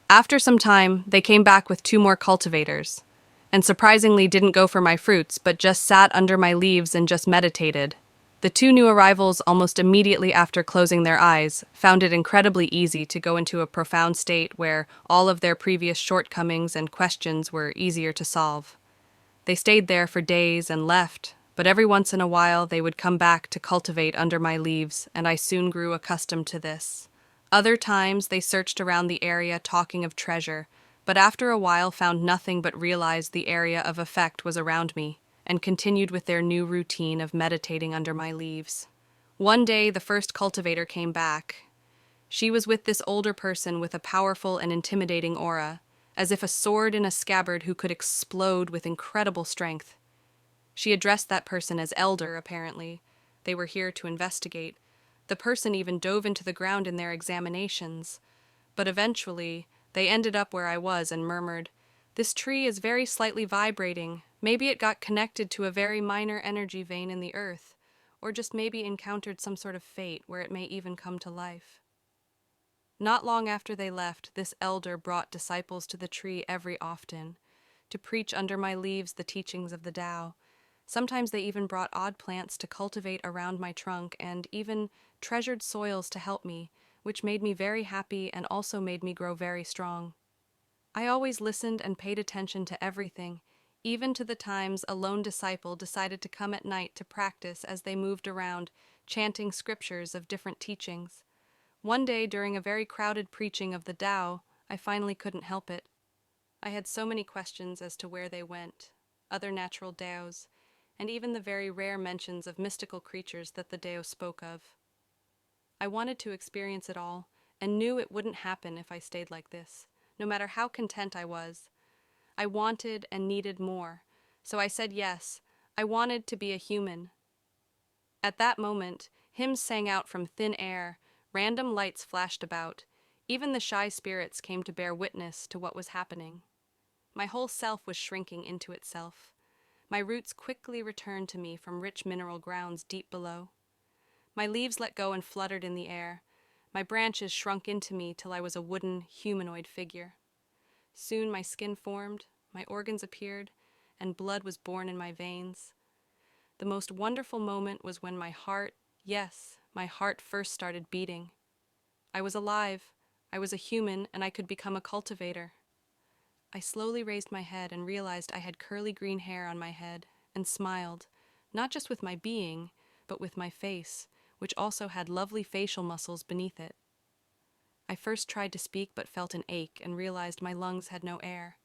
After some time, they came back with two more cultivators, and surprisingly didn't go for my fruits, but just sat under my leaves and just meditated. The two new arrivals, almost immediately after closing their eyes, found it incredibly easy to go into a profound state where all of their previous shortcomings and questions were easier to solve. They stayed there for days and left, but every once in a while they would come back to cultivate under my leaves, and I soon grew accustomed to this. Other times they searched around the area talking of treasure, but after a while found nothing but realized the area of effect was around me, and continued with their new routine of meditating under my leaves. One day the first cultivator came back. She was with this older person with a powerful and intimidating aura, as if a sword in a scabbard who could explode with incredible strength. She addressed that person as elder, apparently. They were here to investigate. The person even dove into the ground in their examinations. But eventually, they ended up where I was and murmured, "This tree is very slightly vibrating. Maybe it got connected to a very minor energy vein in the earth, or just maybe encountered some sort of fate where it may even come to life." Not long after they left, this elder brought disciples to the tree every often, to preach under my leaves the teachings of the Tao. Sometimes they even brought odd plants to cultivate around my trunk and even treasured soils to help me, which made me very happy and also made me grow very strong. I always listened and paid attention to everything, even to the times a lone disciple decided to come at night to practice as they moved around, chanting scriptures of different teachings. One day, during a very crowded preaching of the Tao, I finally couldn't help it. I had so many questions as to where they went, other natural Taos, and even the very rare mentions of mystical creatures that the Tao spoke of. I wanted to experience it all, and knew it wouldn't happen if I stayed like this, no matter how content I was. I wanted and needed more, so I said yes. I wanted to be a human. At that moment, hymns sang out from thin air, random lights flashed about. Even the shy spirits came to bear witness to what was happening. My whole self was shrinking into itself. My roots quickly returned to me from rich mineral grounds deep below. My leaves let go and fluttered in the air. My branches shrunk into me till I was a wooden, humanoid figure. Soon my skin formed, my organs appeared, and blood was born in my veins. The most wonderful moment was when my heart, yes, my heart first started beating. I was alive, I was a human, and I could become a cultivator. I slowly raised my head and realized I had curly green hair on my head, and smiled, not just with my being, but with my face, which also had lovely facial muscles beneath it. I first tried to speak but felt an ache and realized my lungs had no air.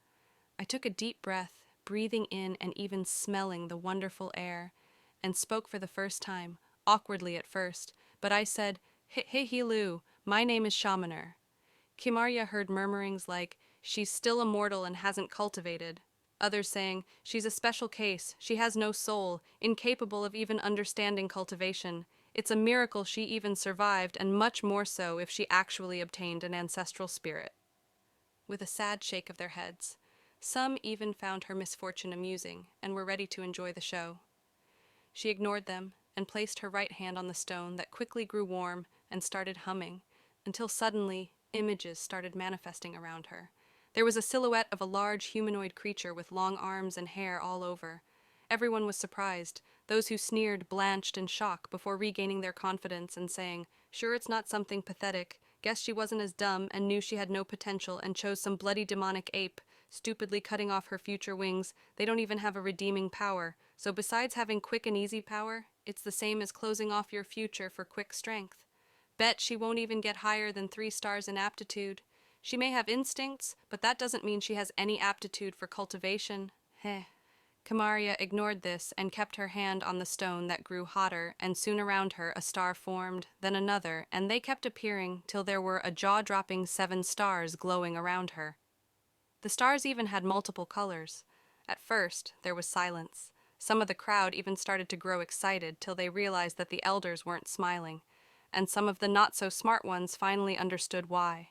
I took a deep breath, breathing in and even smelling the wonderful air, and spoke for the first time, awkwardly at first, but I said, "Hey, Hilu, my name is Shamaner." Kimarya heard murmurings like, "She's still immortal and hasn't cultivated." Others saying, "She's a special case, she has no soul, incapable of even understanding cultivation. It's a miracle she even survived, and much more so if she actually obtained an ancestral spirit." With a sad shake of their heads. Some even found her misfortune amusing, and were ready to enjoy the show. She ignored them, and placed her right hand on the stone that quickly grew warm and started humming, until suddenly images started manifesting around her. There was a silhouette of a large humanoid creature with long arms and hair all over. Everyone was surprised. Those who sneered blanched in shock before regaining their confidence and saying, "Sure it's not something pathetic. Guess she wasn't as dumb and knew she had no potential and chose some bloody demonic ape, stupidly cutting off her future wings. They don't even have a redeeming power. So besides having quick and easy power, it's the same as closing off your future for quick strength. Bet she won't even get higher than 3 stars in aptitude. She may have instincts, but that doesn't mean she has any aptitude for cultivation. Heh." Kimarya ignored this and kept her hand on the stone that grew hotter, and soon around her a star formed, then another, and they kept appearing till there were a jaw-dropping 7 stars glowing around her. The stars even had multiple colors. At first, there was silence. Some of the crowd even started to grow excited till they realized that the elders weren't smiling, and some of the not-so-smart ones finally understood why.